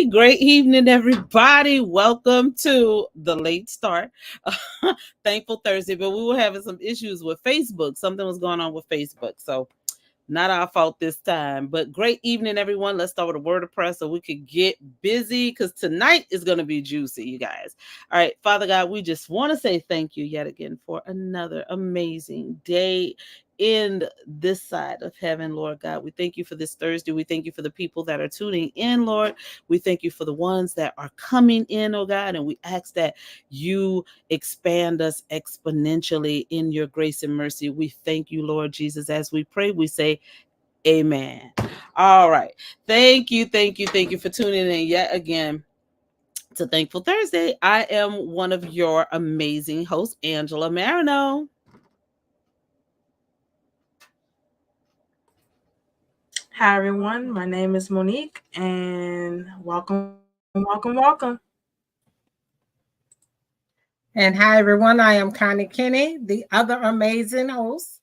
Great evening, everybody. Welcome to the late start. Thankful Thursday, but we were having some issues with Facebook. Something was going on with Facebook. So not our fault this time, but great evening, everyone. Let's start with a word of prayer so we could get busy because tonight is going to be juicy, you guys. All right, Father God, we just want to say thank you yet again for another amazing day in this side of heaven, Lord God. We thank you for this Thursday. We thank you for the people that are tuning in, Lord. We thank you for the ones that are coming in, oh God, and we ask that you expand us exponentially in your grace and mercy. We thank you, Lord Jesus. As we pray, we say, Amen. All right. Thank you for tuning in yet again to Thankful Thursday. I am one of your amazing hosts, Angela Marino. Hi everyone, my name is Monique and welcome. And hi, everyone. I am Connie Kinney, the other amazing host.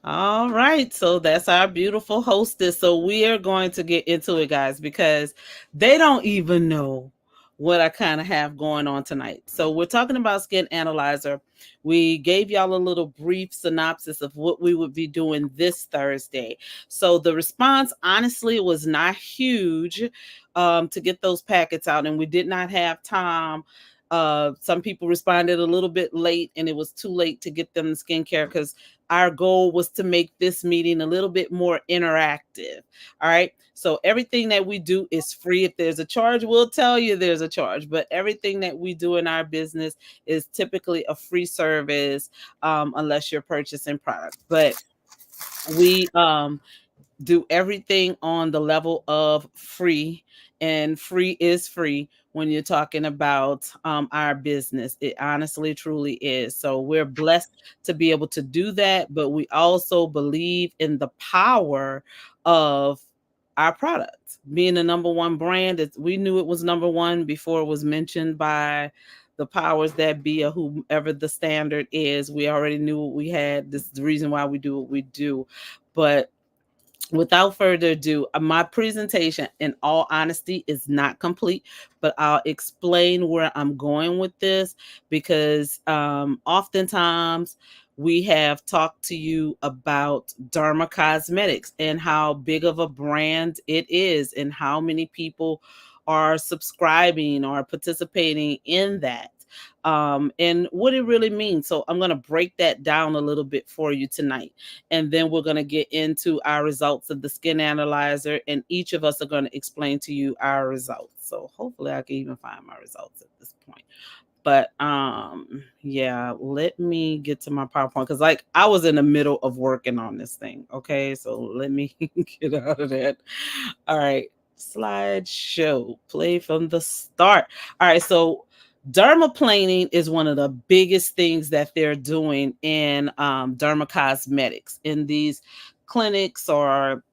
All right, so that's our beautiful hostess. So we are going to get into it, guys, because they don't even know what I kind of have going on tonight. So we're talking about Skin Analyzer. We gave y'all a little brief synopsis of what we would be doing this Thursday. So the response, honestly, was not huge to get those packets out, and we did not have time. Some people responded a little bit late, and it was too late to get them the skincare because our goal was to make this meeting a little bit more interactive. All right. So everything that we do is free. If there's a charge, we'll tell you there's a charge, but everything that we do in our business is typically a free service, unless you're purchasing product. But we do everything on the level of free, and free is free when you're talking about our business. It honestly truly is. So we're blessed to be able to do that, but we also believe in the power of our products being the number one brand. We knew it was number one before it was mentioned by the powers that be, or whoever the standard is. We already knew what we had. This is the reason why we do what we do. But without further ado, my presentation, in all honesty, is not complete, but I'll explain where I'm going with this because oftentimes we have talked to you about Derma Cosmetics and how big of a brand it is and how many people are subscribing or participating in that. And what it really means. So I'm going to break that down a little bit for you tonight. And then we're going to get into our results of the Skin Analyzer, and each of us are going to explain to you our results. So hopefully I can even find my results at this point. But yeah, let me get to my PowerPoint because like I was in the middle of working on this thing. Okay, so let me get out of that. All right, slideshow, play from the start. All right, so dermaplaning is one of the biggest things that they're doing in derma cosmetics in these clinics or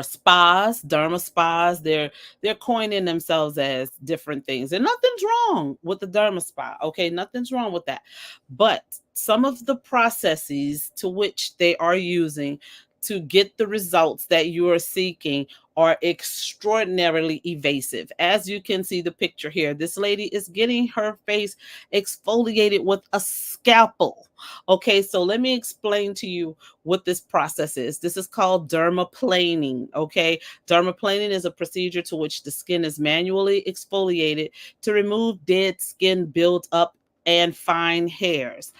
spas, derma spas. They're coining themselves as different things, and nothing's wrong with the derma spa. Okay, nothing's wrong with that, but some of the processes to which they are using to get the results that you are seeking are extraordinarily evasive. As you can see the picture here, this lady is getting her face exfoliated with a scalpel. Okay, so let me explain to you what this process is. This is called dermaplaning. Okay, dermaplaning is a procedure to which the skin is manually exfoliated to remove dead skin buildup and fine hairs.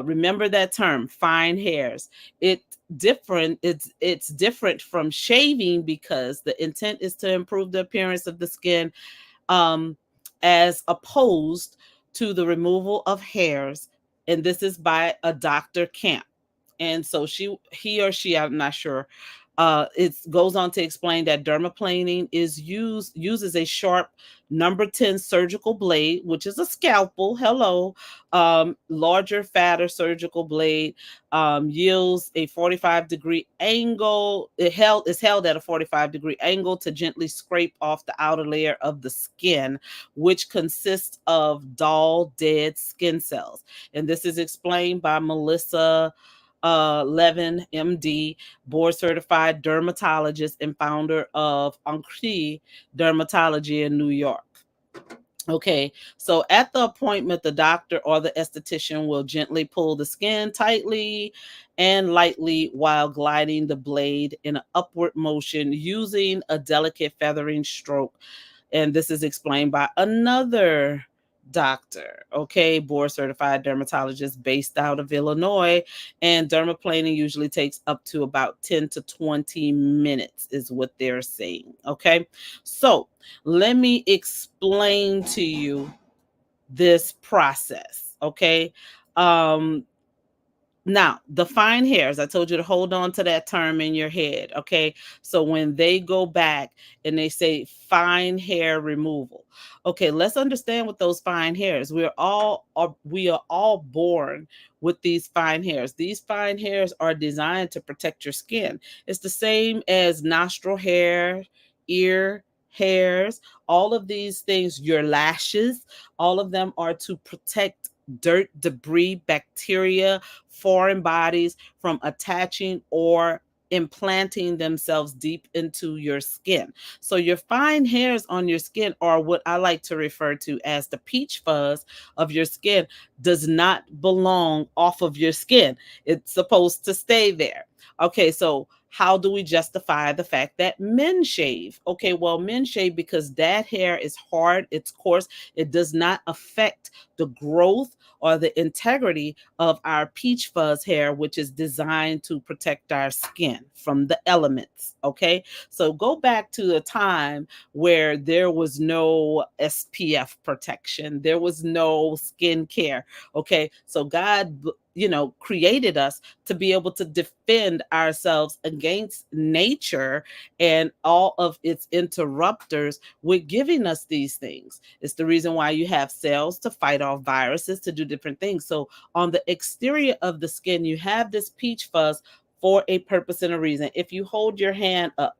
Remember that term, fine hairs. It's different from shaving because the intent is to improve the appearance of the skin, um, as opposed to the removal of hairs. And this is by a Dr. Camp. And so he or she, I'm not sure, it goes on to explain that dermaplaning uses a sharp number 10 surgical blade, which is a scalpel. Hello. Larger, fatter surgical blade, yields a 45-degree angle. Is held at a 45-degree angle to gently scrape off the outer layer of the skin, which consists of dull, dead skin cells. And this is explained by Melissa Levin, MD, board certified dermatologist and founder of Oncri Dermatology in New York. Okay, so at the appointment, the doctor or the esthetician will gently pull the skin tightly and lightly while gliding the blade in an upward motion using a delicate feathering stroke. And this is explained by another doctor, okay, board certified dermatologist based out of Illinois. And dermaplaning usually takes up to about 10 to 20 minutes, is what they're saying. Okay, so let me explain to you this process. Okay, now, the fine hairs, I told you to hold on to that term in your head. Okay. So when they go back and they say fine hair removal, okay, let's understand what those fine hairs. We are all born with these fine hairs. These fine hairs are designed to protect your skin. It's the same as nostril hair, ear hairs, all of these things, your lashes, all of them are to protect dirt, debris, bacteria, foreign bodies from attaching or implanting themselves deep into your skin. So your fine hairs on your skin are what I like to refer to as the peach fuzz of your skin. Does not belong off of your skin. It's supposed to stay there. Okay, so how do we justify the fact that men shave? Okay, well, men shave because that hair is hard, it's coarse, it does not affect the growth or the integrity of our peach fuzz hair, which is designed to protect our skin from the elements. Okay, so go back to a time where there was no SPF protection, there was no skin care. Okay, so God, created us to be able to defend ourselves against nature and all of its interrupters with giving us these things. It's the reason why you have cells to fight off viruses, to do different things. So on the exterior of the skin, you have this peach fuzz for a purpose and a reason. If you hold your hand up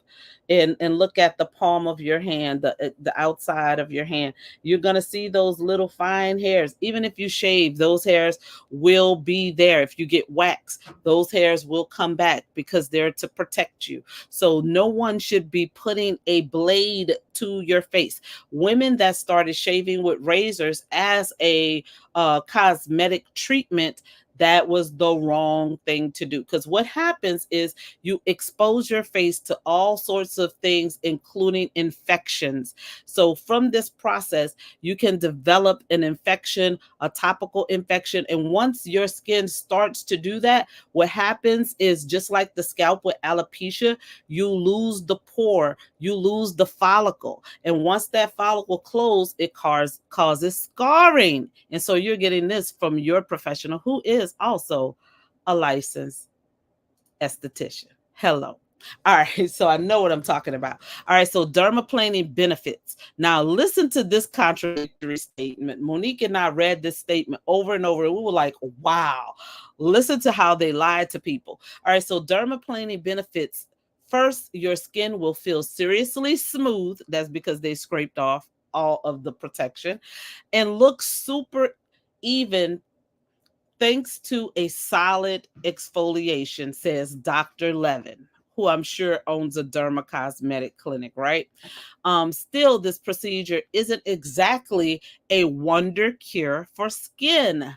and look at the palm of your hand, the outside of your hand, you're going to see those little fine hairs. Even if you shave, those hairs will be there. If you get wax, those hairs will come back because they're to protect you. So no one should be putting a blade to your face. Women that started shaving with razors as a cosmetic treatment, that was the wrong thing to do. Because what happens is you expose your face to all sorts of things, including infections. So from this process, you can develop an infection, a topical infection. And once your skin starts to do that, what happens is, just like the scalp with alopecia, you lose the pore, you lose the follicle. And once that follicle closes, it causes scarring. And so you're getting this from your professional, who is also a licensed esthetician. Hello. All right, so I know what I'm talking about. All right, so dermaplaning benefits. Now, listen to this contradictory statement. Monique and I read this statement over and over, and we were like, wow. Listen to how they lied to people. All right, so dermaplaning benefits. First, your skin will feel seriously smooth. That's because they scraped off all of the protection, and look super even thanks to a solid exfoliation, says Dr. Levin, who I'm sure owns a dermacosmetic clinic, right? Still, this procedure isn't exactly a wonder cure for skin.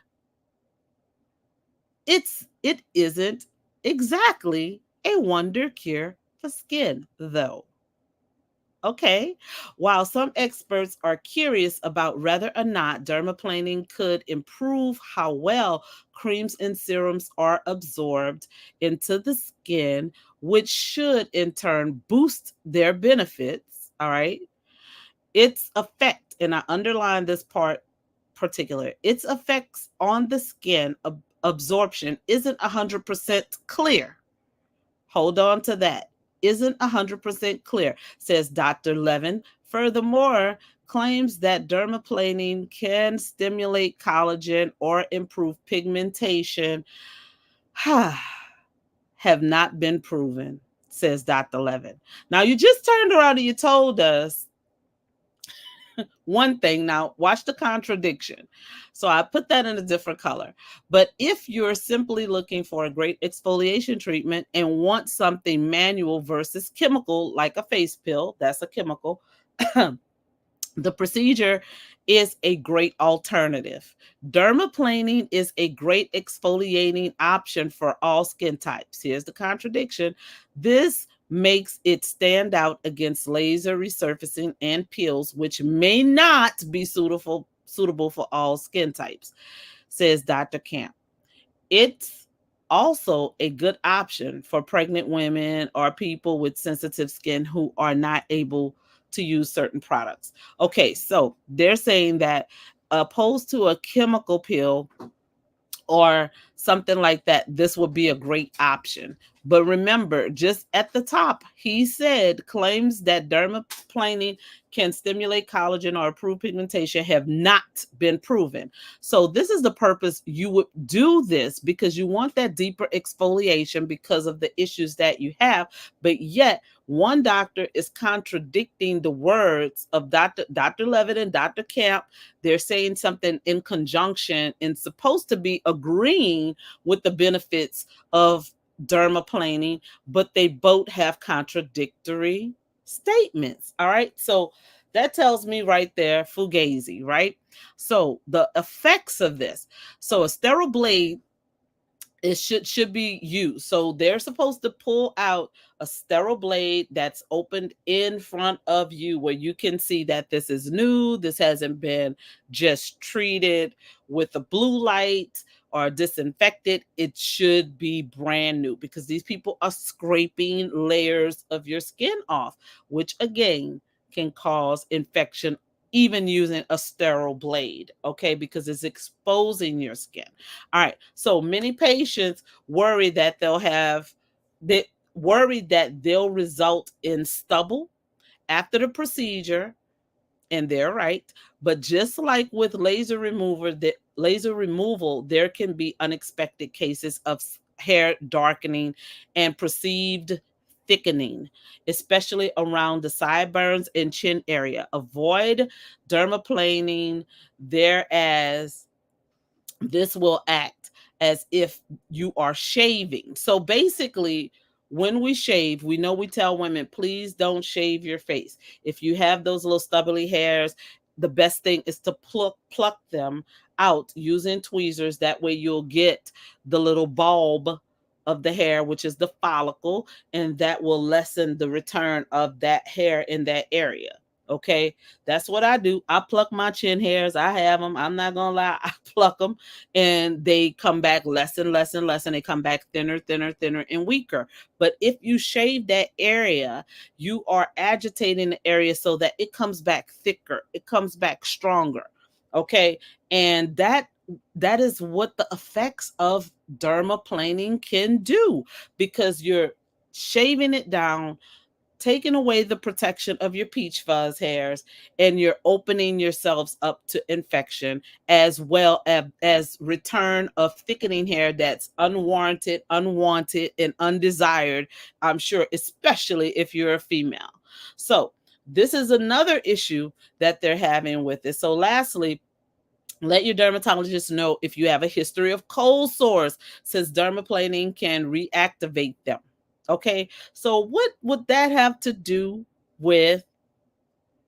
It isn't exactly a wonder cure for skin, though. Okay. While some experts are curious about whether or not dermaplaning could improve how well creams and serums are absorbed into the skin, which should in turn boost their benefits, all right, its effect, and I underline this part particular, its effects on the skin absorption isn't 100% clear. Hold on to that. Isn't 100% clear, says Dr. Levin. Furthermore, claims that dermaplaning can stimulate collagen or improve pigmentation have not been proven, says Dr. Levin. Now, you just turned around and you told us one thing. Now, watch the contradiction. So I put that in a different color. But if you're simply looking for a great exfoliation treatment and want something manual versus chemical, like a face pill, that's a chemical, the procedure is a great alternative. Dermaplaning is a great exfoliating option for all skin types. Here's the contradiction. This makes it stand out against laser resurfacing and peels, which may not be suitable for all skin types, says Dr. Camp. It's also a good option for pregnant women or people with sensitive skin who are not able to use certain products. Okay, so they're saying that opposed to a chemical pill or something like that, this would be a great option. But remember, just at the top, he said claims that dermaplaning can stimulate collagen or improve pigmentation have not been proven. So this is the purpose you would do this, because you want that deeper exfoliation because of the issues that you have. But yet one doctor is contradicting the words of Dr. Levitt and Dr. Camp. They're saying something in conjunction and supposed to be agreeing with the benefits of dermaplaning, but they both have contradictory statements. All right. So that tells me right there, fugazi, right? So the effects of this. So a sterile blade, it should be used. So they're supposed to pull out a sterile blade that's opened in front of you, where you can see that this is new. This hasn't been just treated with a blue light or disinfected. It should be brand new, because these people are scraping layers of your skin off, which again can cause infection even using a sterile blade, okay, because it's exposing your skin. All right. So many patients worry that they'll result in stubble after the procedure, and they're right. But just like with laser removal, there can be unexpected cases of hair darkening and perceived thickening, especially around the sideburns and chin area. Avoid dermaplaning, thereas this will act as if you are shaving. So basically, when we shave, we know we tell women, please don't shave your face. If you have those little stubbly hairs, the best thing is to pluck them out using tweezers. That way you'll get the little bulb of the hair, which is the follicle, and that will lessen the return of that hair in that area. Okay, that's what I do. I pluck my chin hairs. I have them. I'm not gonna lie. I pluck them, and they come back less and less and less, and they come back thinner, thinner, thinner, and weaker. But if you shave that area, you are agitating the area so that it comes back thicker. It comes back stronger. Okay, and that is what the effects of dermaplaning can do, because you're shaving it down, taking away the protection of your peach fuzz hairs, and you're opening yourselves up to infection, as well as return of thickening hair that's unwanted, and undesired, I'm sure, especially if you're a female. So this is another issue that they're having with it. So lastly, let your dermatologist know if you have a history of cold sores, since dermaplaning can reactivate them. Okay, so what would that have to do with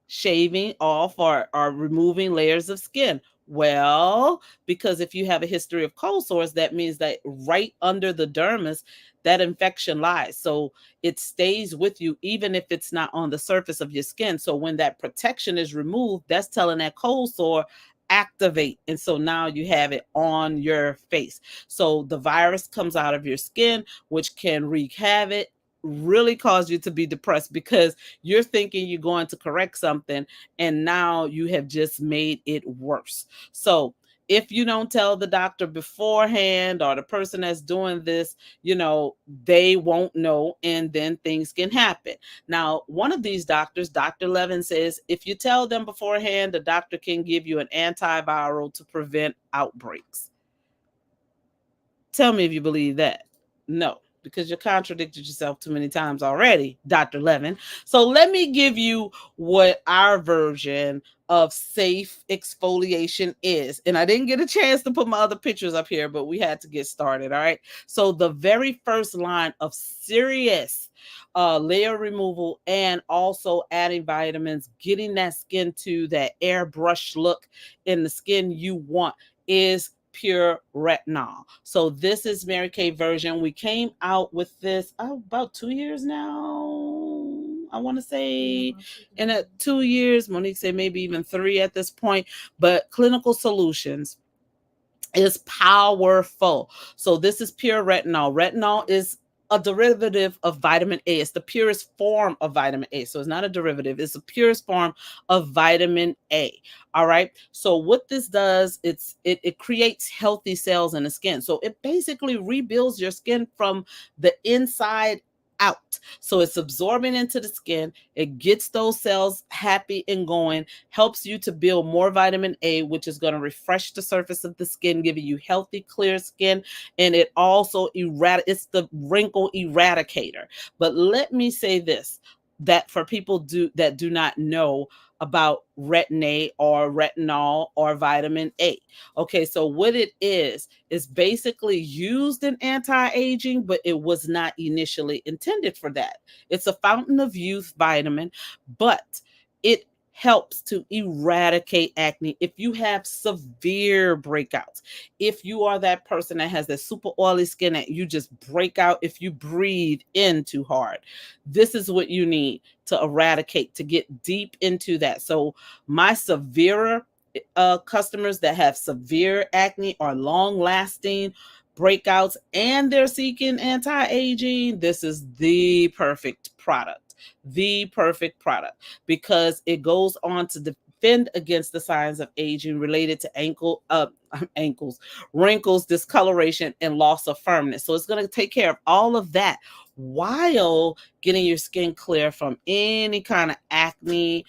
shaving off or removing layers of skin? Well, because if you have a history of cold sores, that means that right under the dermis, that infection lies. So it stays with you even if it's not on the surface of your skin. So when that protection is removed, that's telling that cold sore, activate. And so now you have it on your face. So the virus comes out of your skin, which can wreak havoc, really cause you to be depressed, because you're thinking you're going to correct something, and now you have just made it worse. So if you don't tell the doctor beforehand, or the person that's doing this, they won't know, and then things can happen. Now, one of these doctors, Dr. Levin, says if you tell them beforehand, the doctor can give you an antiviral to prevent outbreaks. Tell me if you believe that. No. because you contradicted yourself too many times already, Dr. Levin. So let me give you what our version of safe exfoliation is. And I didn't get a chance to put my other pictures up here, but we had to get started. All right. So the very first line of serious layer removal and also adding vitamins, getting that skin to that airbrush look in the skin you want is Pure Retinol. So this is Mary Kay version. We came out with this about 2 years now. I want to say in 2 years. Monique said maybe even 3 at this point. But Clinical Solutions is powerful. So this is Pure Retinol. Retinol is a derivative of vitamin A. It's the purest form of vitamin A. So it's not a derivative. It's the purest form of vitamin A. All right. So what this does, it creates healthy cells in the skin. So it basically rebuilds your skin from the inside out. So it's absorbing into the skin. It gets those cells happy and going, helps you to build more vitamin A, which is going to refresh the surface of the skin, giving you healthy, clear skin. And it also it's the wrinkle eradicator. But let me say this, that for people that do not know about Retin-A or retinol or vitamin A. Okay, so what it is basically used in anti-aging, but it was not initially intended for that. It's a fountain of youth vitamin, but it helps to eradicate acne if you have severe breakouts. If you are that person that has that super oily skin that you just break out if you breathe in too hard, this is what you need to eradicate, to get deep into that. So my severe customers that have severe acne or long-lasting breakouts and they're seeking anti-aging, this is the perfect product. The perfect product, because it goes on to defend against the signs of aging related to ankles, wrinkles, discoloration, and loss of firmness. So it's going to take care of all of that while getting your skin clear from any kind of acne,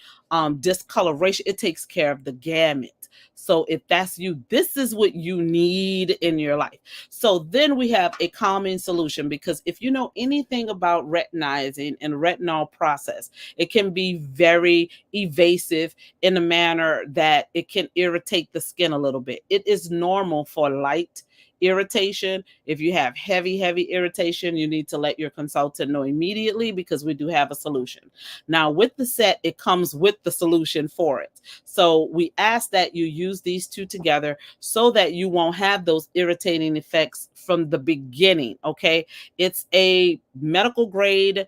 discoloration. It takes care of the gamut. So if that's you, this is what you need in your life. So then we have a calming solution, because if you know anything about retinizing and retinol process, it can be very evasive in a manner that it can irritate the skin a little bit. It is normal for light irritation. If you have heavy irritation, you need to let your consultant know immediately, because we do have a solution. Now with the set, it comes with the solution for it. So we ask that you use these two together so that you won't have those irritating effects from the beginning. Okay. It's a medical grade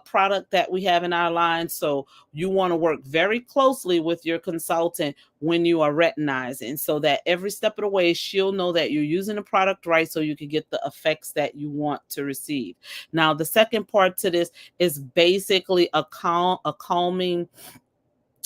product that we have in our line. So you want to work very closely with your consultant when you are retinizing, so that every step of the way, she'll know that you're using the product right, so you can get the effects that you want to receive. Now, the second part to this is basically a calming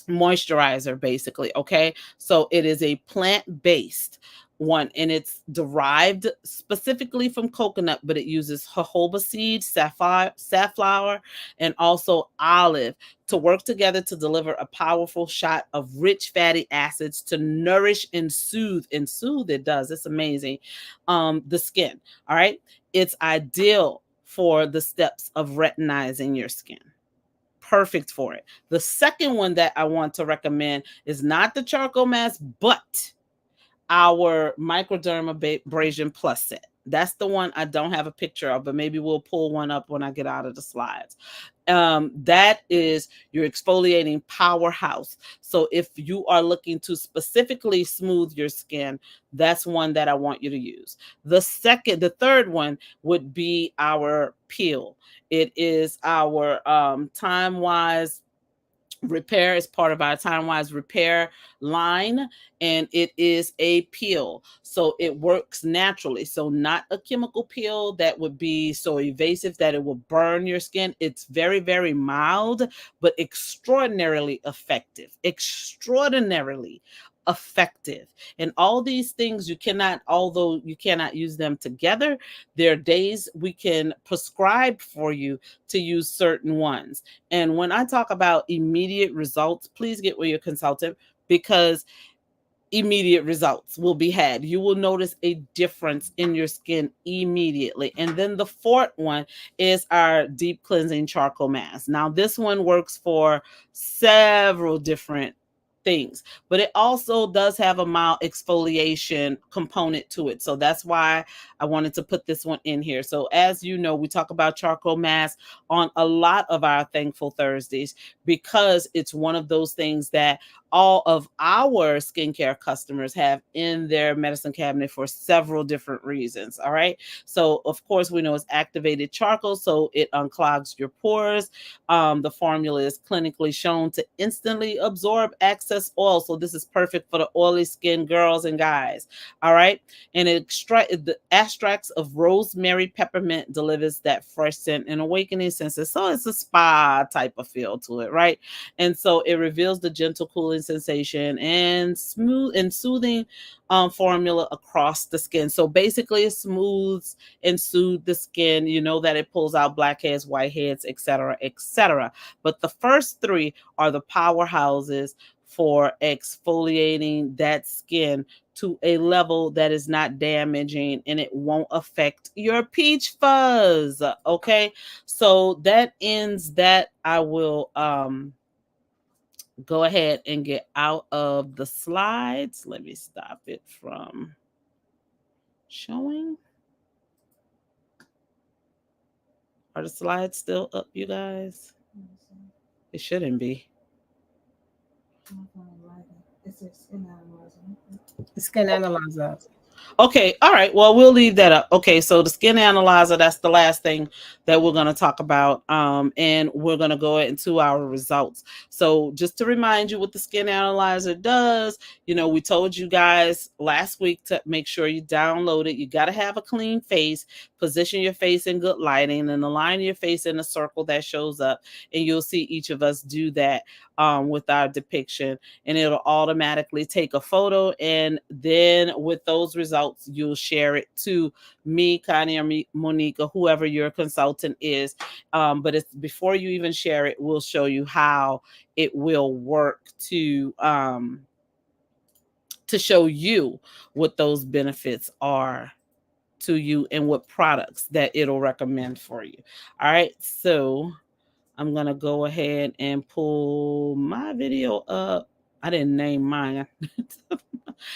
moisturizer, basically. Okay. So it is a plant-based one, and it's derived specifically from coconut, but it uses jojoba seed, safflower, and also olive to work together to deliver a powerful shot of rich fatty acids to nourish and soothe. And soothe, it does. It's amazing. The skin. All right. It's ideal for the steps of retinizing your skin. Perfect for it. The second one that I want to recommend is not the charcoal mask, but our Microdermabrasion Plus set. That's the one I don't have a picture of, but maybe we'll pull one up when I get out of the slides. That is your exfoliating powerhouse. So if you are looking to specifically smooth your skin, that's one that I want you to use. The third one would be our peel. It is our Time-Wise Repair, is part of our Time-Wise Repair line, and it is a peel, so it works naturally. So not a chemical peel that would be so evasive that it will burn your skin. It's very, very mild, but extraordinarily effective. And all these things although you cannot use them together, there are days we can prescribe for you to use certain ones. And when I talk about immediate results, please get with your consultant, because immediate results will be had. You will notice a difference in your skin immediately. And then the fourth one is our deep cleansing charcoal mask. Now, this one works for several different things, but it also does have a mild exfoliation component to it. So that's why I wanted to put this one in here. So as you know, we talk about charcoal mask on a lot of our Thankful Thursdays because it's one of those things that all of our skincare customers have in their medicine cabinet for several different reasons. All right. So of course we know it's activated charcoal, so it unclogs your pores. The formula is clinically shown to instantly absorb excess oil. So this is perfect for the oily skin girls and guys. All right. And the extracts of rosemary peppermint delivers that fresh scent and awakening senses. So it's a spa type of feel to it, right? And so it reveals the gentle cooling sensation and smooth and soothing formula across the skin. So basically it smooths and soothes the skin. You know that it pulls out blackheads, whiteheads, etc., etc. But the first three are the powerhouses for exfoliating that skin to a level that is not damaging and it won't affect your peach fuzz. Okay, so that ends that. I will go ahead and get out of the slides. Let me stop it from showing. Are the slides still up, you guys? It shouldn't be. It's a skin analyzer. Skin analyzer. Okay, all right. Well, we'll leave that up. Okay, so the skin analyzer, that's the last thing that we're going to talk about. And we're going to go into our results. So just to remind you what the skin analyzer does, you know, we told you guys last week to make sure you download it. You got to have a clean face, position your face in good lighting, and align your face in a circle that shows up. And you'll see each of us do that with our depiction, and it'll automatically take a photo. And then with those results, you'll share it to me, Connie, or Monique, or whoever your consultant is. But it's before you even share it, we'll show you how it will work to show you what those benefits are to you and what products that it'll recommend for you. All right, so I'm going to go ahead and pull my video up. I didn't name mine.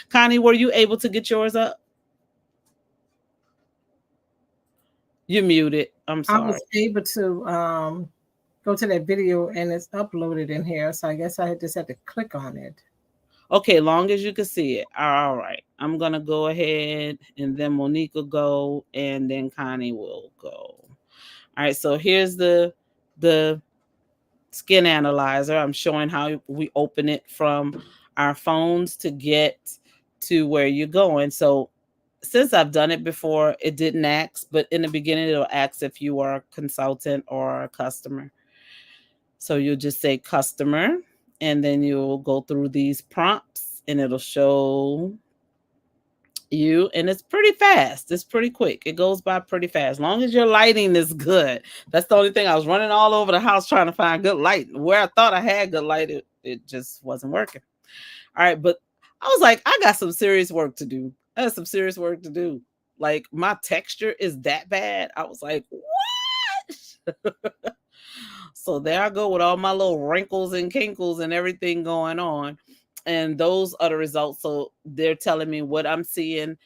Connie, were you able to get yours up? You're muted. I'm sorry. I was able to go to that video and it's uploaded in here. So I guess I just had to click on it. Okay, long as you can see it. All right. I'm going to go ahead and then Monique will go and then Connie will go. All right, so here's the skin analyzer. I'm showing how we open it from our phones to get to where you're going. So since I've done it before, it didn't ask, but in the beginning, it'll ask if you are a consultant or a customer. So you'll just say customer, and then you'll go through these prompts and it'll show you, and it's pretty fast. It's pretty quick. It goes by pretty fast. As long as your lighting is good. That's the only thing. I was running all over the house trying to find good light. Where I thought I had good light, it just wasn't working. All right, but I was like, I got some serious work to do. I had some serious work to do. Like my texture is that bad. I was like, what? So there I go with all my little wrinkles and kinkles and everything going on. And those are the results. So they're telling me what I'm seeing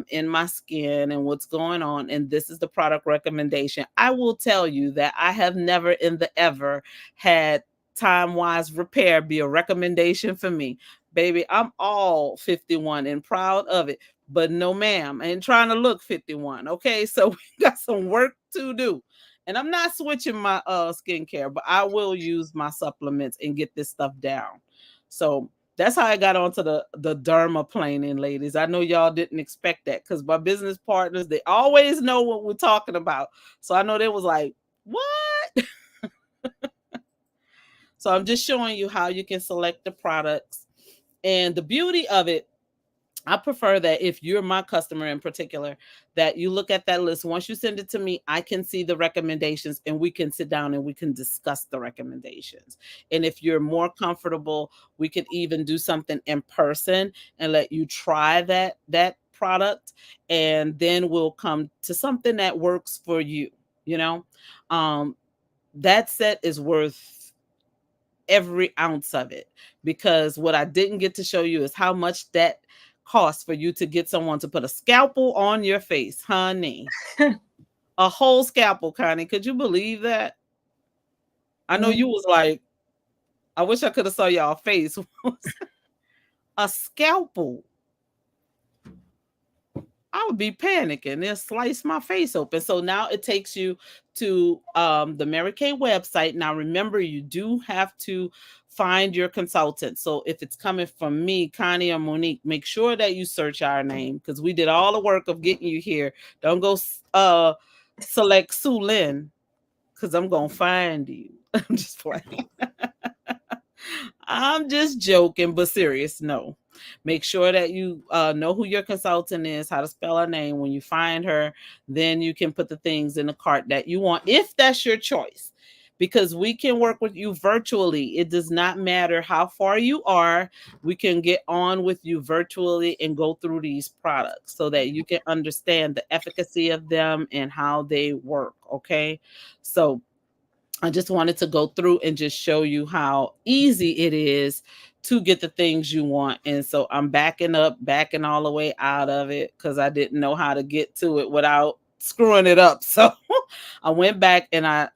in my skin and what's going on. And this is the product recommendation. I will tell you that I have never in the ever had time-wise repair be a recommendation for me. Baby, I'm all 51 and proud of it. But no, ma'am, I ain't trying to look 51. Okay, so we got some work to do. And I'm not switching my skincare, but I will use my supplements and get this stuff down. So that's how I got onto the dermaplaning, ladies. I know y'all didn't expect that because my business partners, they always know what we're talking about. So I know they was like, what? So I'm just showing you how you can select the products. And the beauty of it I prefer that if you're my customer in particular, that you look at that list. Once you send it to me, I can see the recommendations and we can sit down and we can discuss the recommendations. And if you're more comfortable, we could even do something in person and let you try that product, and then we'll come to something that works for you, you know. Um that set is worth every ounce of it, because what I didn't get to show you is how much that costs for you to get someone to put a scalpel on your face, honey. A whole scalpel, Connie. Could you believe that? I know you was like, I wish I could have saw y'all face. A scalpel. I would be panicking. They'll slice my face open. So now it takes you to the Mary Kay website. Now remember, you do have to find your consultant. So if it's coming from me, Connie, or Monique, make sure that you search our name, because we did all the work of getting you here. Don't go select Sue Lynn, because I'm gonna find you. I'm just playing. I'm just joking, but serious. No. Make sure that you know who your consultant is, how to spell her name. When you find her, then you can put the things in the cart that you want, if that's your choice. Because we can work with you virtually. It does not matter how far you are. We can get on with you virtually and go through these products so that you can understand the efficacy of them and how they work. Okay. So I just wanted to go through and just show you how easy it is to get the things you want. And so I'm backing all the way out of it because I didn't know how to get to it without screwing it up. So I went back and I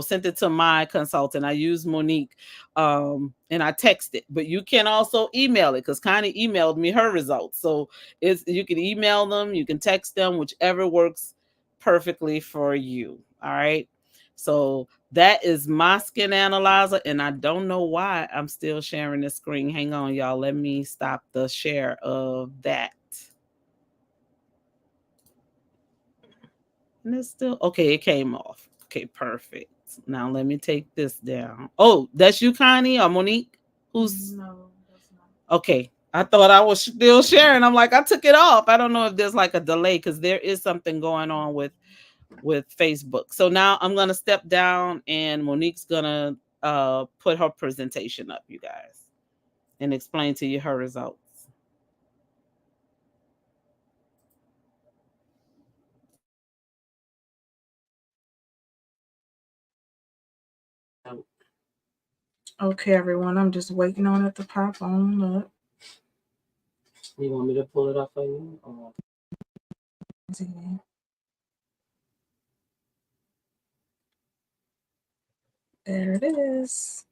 sent it to my consultant. I used Monique, and I texted, but you can also email it, because Connie emailed me her results. So you can email them, you can text them, whichever works perfectly for you. All right. So that is my skin analyzer, and I don't know why I'm still sharing the screen. Hang on, y'all. Let me stop the share of that. And it's still okay. It came off. Okay, perfect. Now let me take this down. Oh, that's you, Connie, or Monique? Who's No, that's not. okay? I thought I was still sharing. I'm like, I took it off. I don't know if there's like a delay, because there is something going on with Facebook. So now I'm gonna step down and Monique's gonna put her presentation up, you guys, and explain to you her results. Okay, everyone, I'm just waiting on it to pop on up. You want me to pull it up for you? There it is.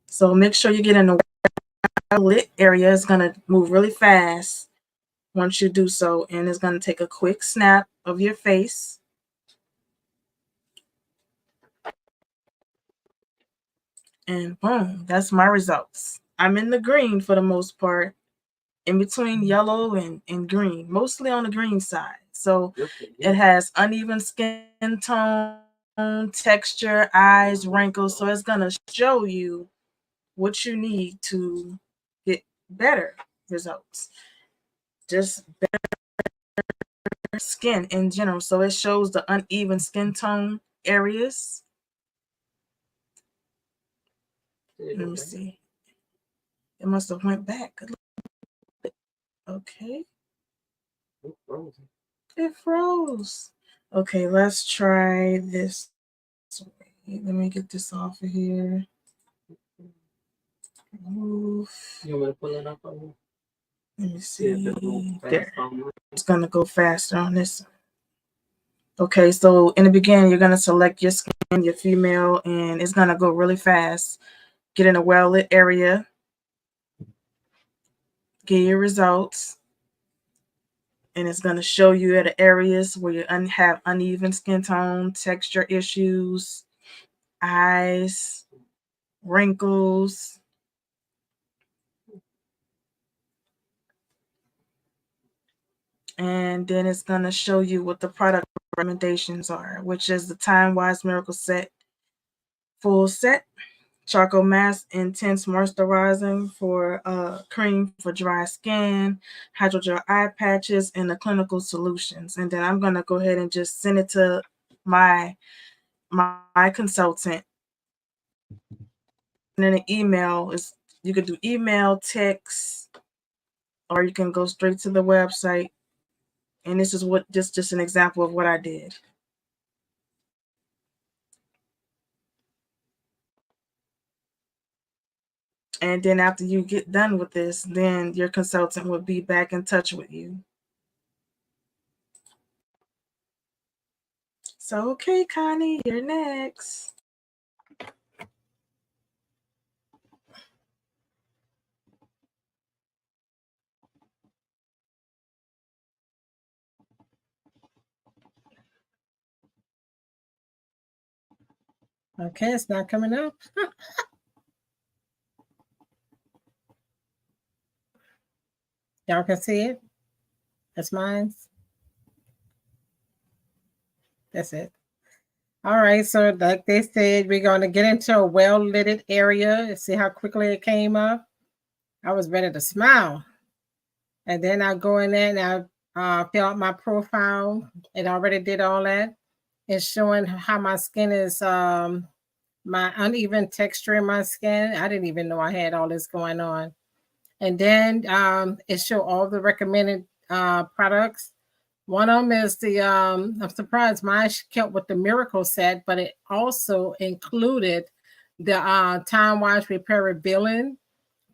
So make sure you get in the lit area. It's going to move really fast once you do so, and it's going to take a quick snap of your face. And boom, that's my results. I'm in the green for the most part, in between yellow and green, mostly on the green side. So it has uneven skin tone, texture, eyes, wrinkles. So it's going to show you what you need to get better results. Just better skin in general. So it shows the uneven skin tone areas. Let me see. It must have went back. Okay. It froze. Okay, let's try this way. Let me get this off of here. Move. You want me to pull it up on you? Let me see. There. It's gonna go faster on this. Okay, so in the beginning, you're gonna select your skin, your female, and it's gonna go really fast. Get in a well-lit area. Get your results. And it's going to show you at the areas where you have uneven skin tone, texture issues, eyes, wrinkles. And then it's going to show you what the product recommendations are, which is the Time Wise Miracle Set full set. Charcoal Mask Intense Moisturizing for cream for dry skin, hydrogel eye patches, and the clinical solutions. And then I'm gonna go ahead and just send it to my consultant. And then an email is, you could do email, text, or you can go straight to the website. And this is what just an example of what I did. And then after you get done with this, then your consultant will be back in touch with you. So, okay, Connie, you're next. Okay, it's not coming up. Y'all can see it. That's mine. That's it. All right, so like they said, we're going to get into a well-lit area and see how quickly it came up. I was ready to smile. And then I go in there and I fill out my profile. It already did all that. It's showing how my skin is, my uneven texture in my skin. I didn't even know I had all this going on. And then it showed all the recommended products. One of them is the, I'm surprised mine kept with the Miracle Set, but it also included the Time Wash Repair Revealing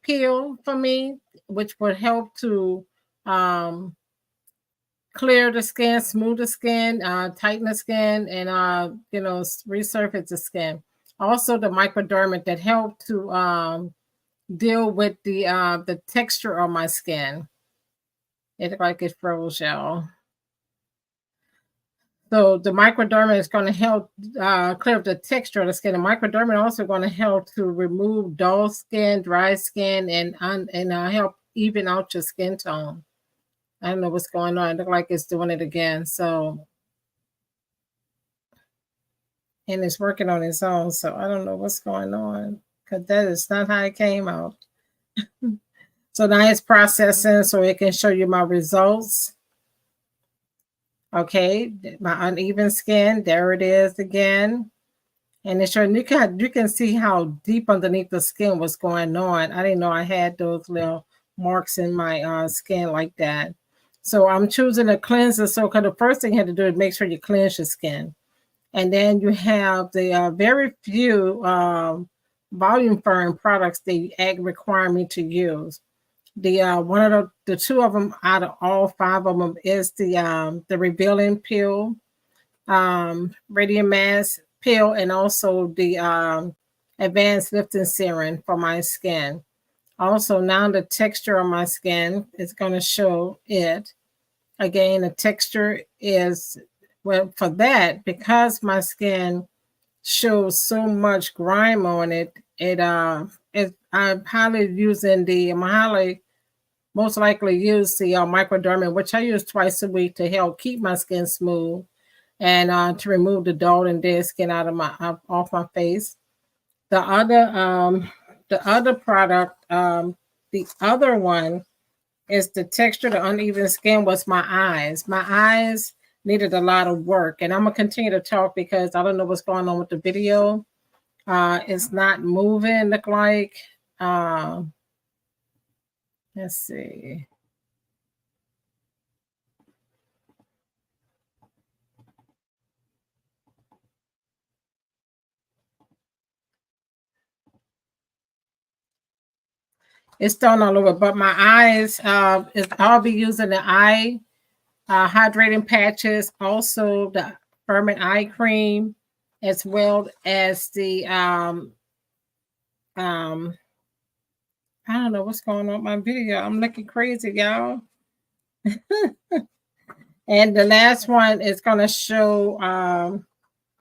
peel for me, which would help to clear the skin, smooth the skin, tighten the skin, and resurface the skin. Also, the microdermid that helped to deal with the texture of my skin. It looked like it froze, y'all. So the microdermid is going to help clear up the texture of the skin. The microdermid also going to help to remove dull skin, dry skin, and help even out your skin tone. I don't know what's going on. It looks like it's doing it again. So, and it's working on its own. So I don't know what's going on because that is not how it came out. So now it's processing so it can show you my results. Okay, my uneven skin, there it is again. And it's showing, you can see how deep underneath the skin was going on. I didn't know I had those little marks in my skin like that. So I'm choosing a cleanser. So because the first thing you have to do is make sure you cleanse your skin. And then you have the very few volume firm products they require me to use. The one of the two of them out of all five of them is the Revealing Peel, Radiant Mask Peel, and also the Advanced Lifting Serum for my skin. Also, now the texture of my skin is going to show it. Again, the texture is, well, for that, because my skin shows so much grime on it, I'm highly using most likely use the microdermid, which I use twice a week to help keep my skin smooth and to remove the dull and dead skin out of off my face. The other product, the other one is the texture, the uneven skin was my eyes. My eyes needed a lot of work, and I'm gonna continue to talk because I don't know what's going on with the video. It's not moving. Look like. Let's see. It's done all over, but my eyes, I'll be using the eye hydrating patches, also the Firmint eye cream, as well as the I don't know what's going on with my video. I'm looking crazy, y'all. And the last one is going to show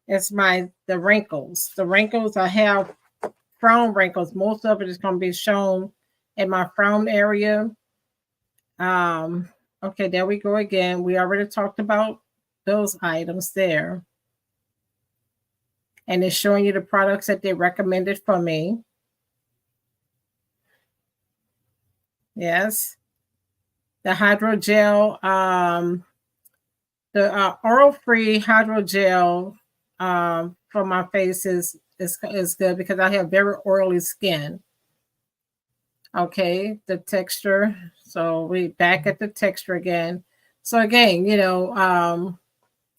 it's the wrinkles. The wrinkles, I have frown wrinkles. Most of it is going to be shown in my frown area. Okay, there we go again. We already talked about those items there. and it's showing you the products that they recommended for me. Yes. The hydrogel, the oil-free hydrogel for my face is good because I have very oily skin. Okay, the texture. So we back at the texture again. So again,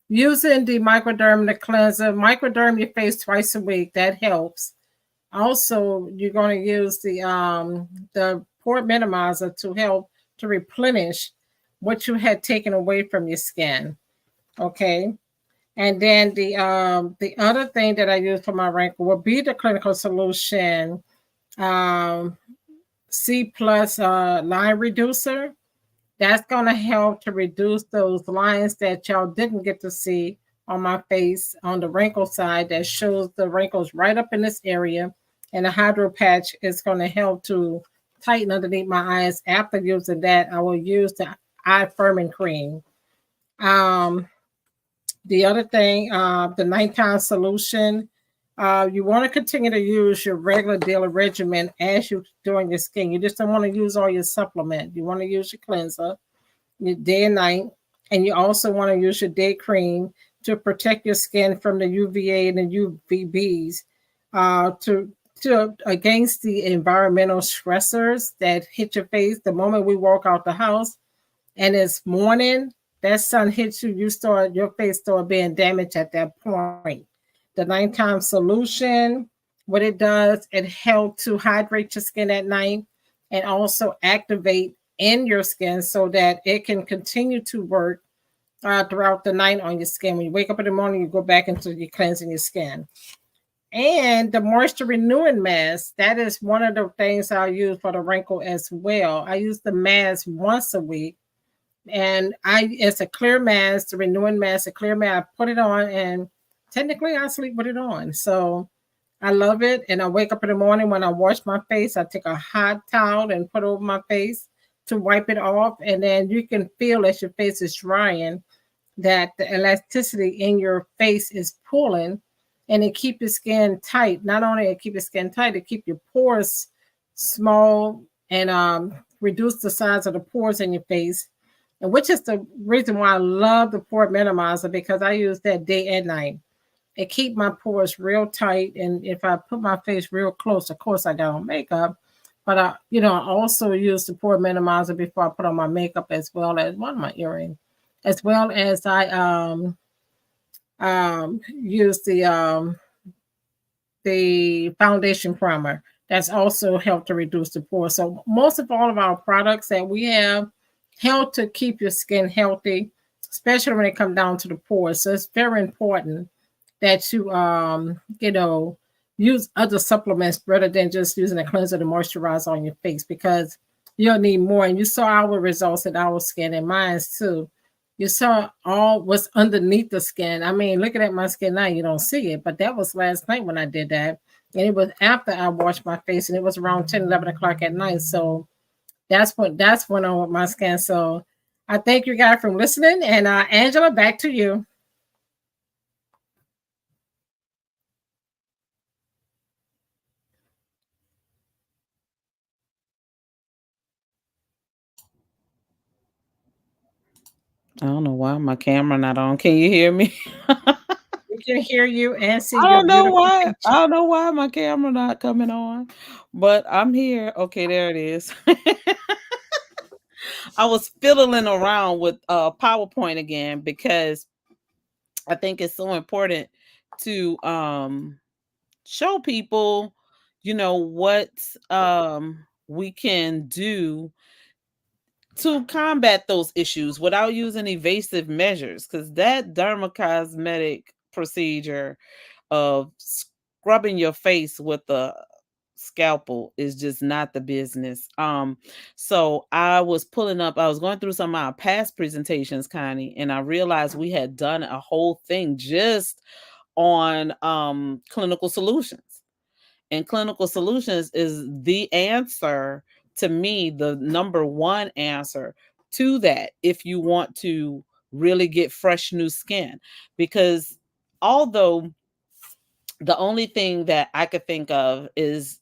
using the microderm, the cleanser, microderm your face twice a week. That helps. Also, you're going to use the pore minimizer to help to replenish what you had taken away from your skin. Okay. And then the other thing that I use for my wrinkle will be the Clinical Solution C plus line reducer. That's going to help to reduce those lines that y'all didn't get to see on my face on the wrinkle side that shows the wrinkles right up in this area. And the Hydro Patch is going to help to tighten underneath my eyes. After using that, I will use the eye firming cream. The other thing, the nighttime solution, you want to continue to use your regular daily regimen as you're doing your skin. You just don't want to use all your supplement. You want to use your cleanser your day and night, and you also want to use your day cream to protect your skin from the UVA and the UVBs to against the environmental stressors that hit your face. The moment we walk out the house and it's morning, that sun hits you, your face start being damaged at that point. The nighttime solution, what it does, it helps to hydrate your skin at night and also activate in your skin so that it can continue to work throughout the night on your skin. When you wake up in the morning, you go back into your cleansing your skin. And the moisture renewing mask, that is one of the things I use for the wrinkle as well. I use the mask once a week. And it's a clear mask, the renewing mask, a clear mask. I put it on and technically I sleep with it on. So I love it. And I wake up in the morning when I wash my face, I take a hot towel and put it over my face to wipe it off. And then you can feel as your face is drying that the elasticity in your face is pulling and it keeps your skin tight. Not only it keep your skin tight, it keep your pores small and reduce the size of the pores in your face. And which is the reason why I love the pore minimizer, because I use that day and night. It keep my pores real tight. And if I put my face real close, of course I got on makeup, but I also use the pore minimizer before I put on my makeup, as well as one of my earrings, as well as I use the foundation primer. That's also helped to reduce the pores. So most of all of our products that we have help to keep your skin healthy, especially when it comes down to the pores. So it's very important that you use other supplements rather than just using a cleanser to moisturize on your face, because you'll need more. And you saw our results in our skin and mine too. You saw all what's underneath the skin. I mean, looking at my skin now, you don't see it, but that was last night when I did that. And it was after I washed my face, and it was around 10, 11 o'clock at night. So that's went on with my skin. So I thank you guys for listening. And Angela, back to you. I don't know why my camera not on. Can you hear me? We can hear you and see I your don't know beautiful why. picture. I don't know why my camera not coming on, but I'm here. Okay, there it is. I was fiddling around with PowerPoint again because I think it's so important to show people, what we can do to combat those issues without using evasive measures, because that dermocosmetic procedure of scrubbing your face with a scalpel is just not the business. So I was going through some of our past presentations, Connie, and I realized we had done a whole thing just on Clinical Solutions. And Clinical Solutions is the answer, to me, the number one answer to that if you want to really get fresh new skin. Because although The only thing that I could think of is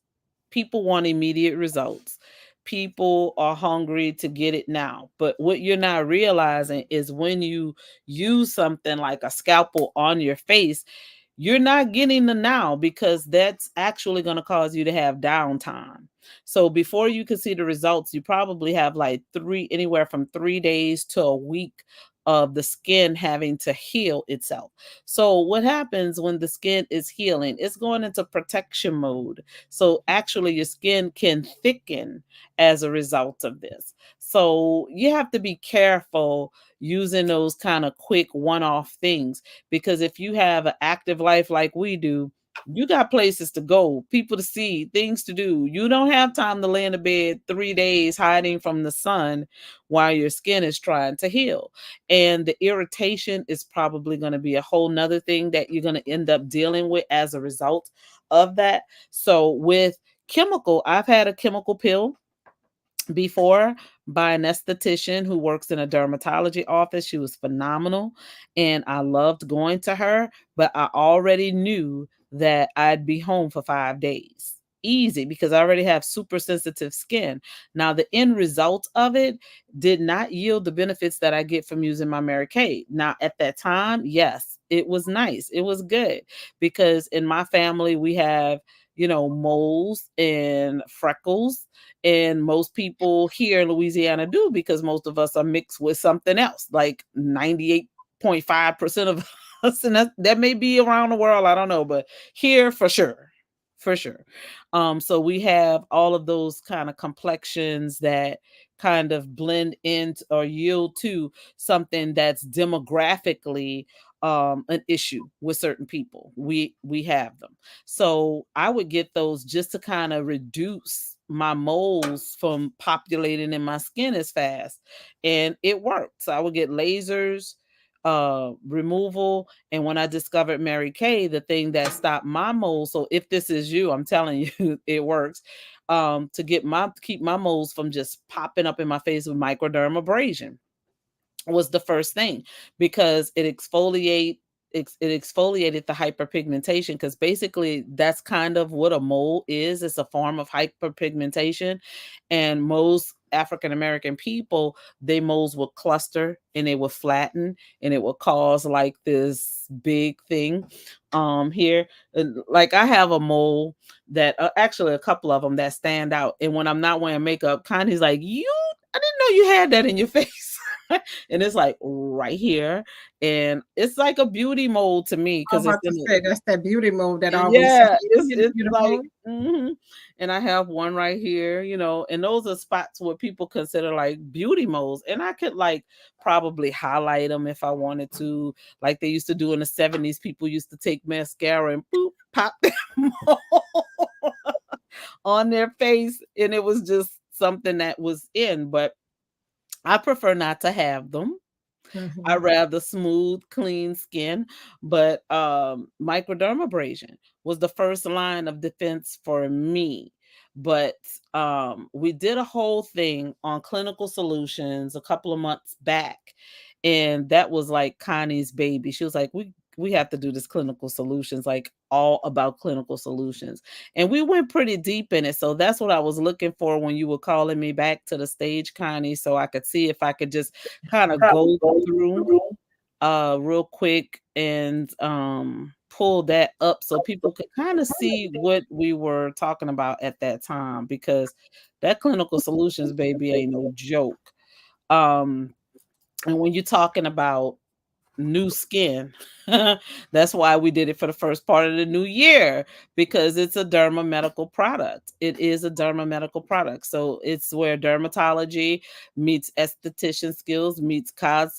people want immediate results. People are hungry to get it now. But what you're not realizing is when you use something like a scalpel on your face, you're not getting the now, because that's actually going to cause you to have downtime. So before you can see the results, you probably have like anywhere from 3 days to a week of the skin having to heal itself. So what happens when the skin is healing? It's going into protection mode. So actually your skin can thicken as a result of this. So you have to be careful using those kind of quick one-off things, because if you have an active life like we do, you got places to go, people to see, things to do. You don't have time to lay in the bed 3 days hiding from the sun while your skin is trying to heal. And the irritation is probably going to be a whole nother thing that you're going to end up dealing with as a result of that. So with chemical, I've had a chemical pill before by an esthetician who works in a dermatology office. She was phenomenal and I loved going to her, but I already knew that I'd be home for 5 days. Easy, because I already have super sensitive skin. Now, the end result of it did not yield the benefits that I get from using my Mary Kay. Now, at that time, yes, it was nice. It was good, because in my family, we have, moles and freckles, and most people here in Louisiana do, because most of us are mixed with something else, like 98.5% of us, and that may be around the world, I don't know, but here for sure. For sure. So we have all of those kind of complexions that kind of blend into or yield to something that's demographically an issue with certain people. We have them. So I would get those just to kind of reduce my moles from populating in my skin as fast. And it worked. So I would get lasers, removal. And when I discovered Mary Kay, the thing that stopped my moles. So if this is you, I'm telling you, it works. To keep my moles from just popping up in my face with microdermabrasion was the first thing, because it exfoliated the hyperpigmentation, because basically that's kind of what a mole is. It's a form of hyperpigmentation, and most African American people, they moles will cluster and they will flatten, and it will cause like this big thing here. And like I have a mole that actually a couple of them that stand out, and when I'm not wearing makeup, Connie's like, I didn't know you had that in your face. And it's like right here, and it's like a beauty mode to me, I was because it's about to say that's that beauty mode that I always say. yeah, it's like Beautiful. and I have one right here, and those are spots where people consider like beauty modes, and I could like probably highlight them if I wanted to, like they used to do in the 70s. People used to take mascara and boop, pop them on their face, and it was just something that was in, but I prefer not to have them. I Mhm. rather smooth, clean skin, but microdermabrasion was the first line of defense for me. But we did a whole thing on Clinical Solutions a couple of months back, and that was like Connie's baby. She was like, we have to do this Clinical Solutions, like all about Clinical Solutions. And we went pretty deep in it. So that's what I was looking for when you were calling me back to the stage, Connie, so I could see if I could just kind of go through real quick and pull that up so people could kind of see what we were talking about at that time, because that Clinical Solutions baby ain't no joke. um and when you're talking about new skin, that's why we did it for the first part of the new year, because it's a derma medical product. It is a derma medical product. So it's where dermatology meets esthetician skills meets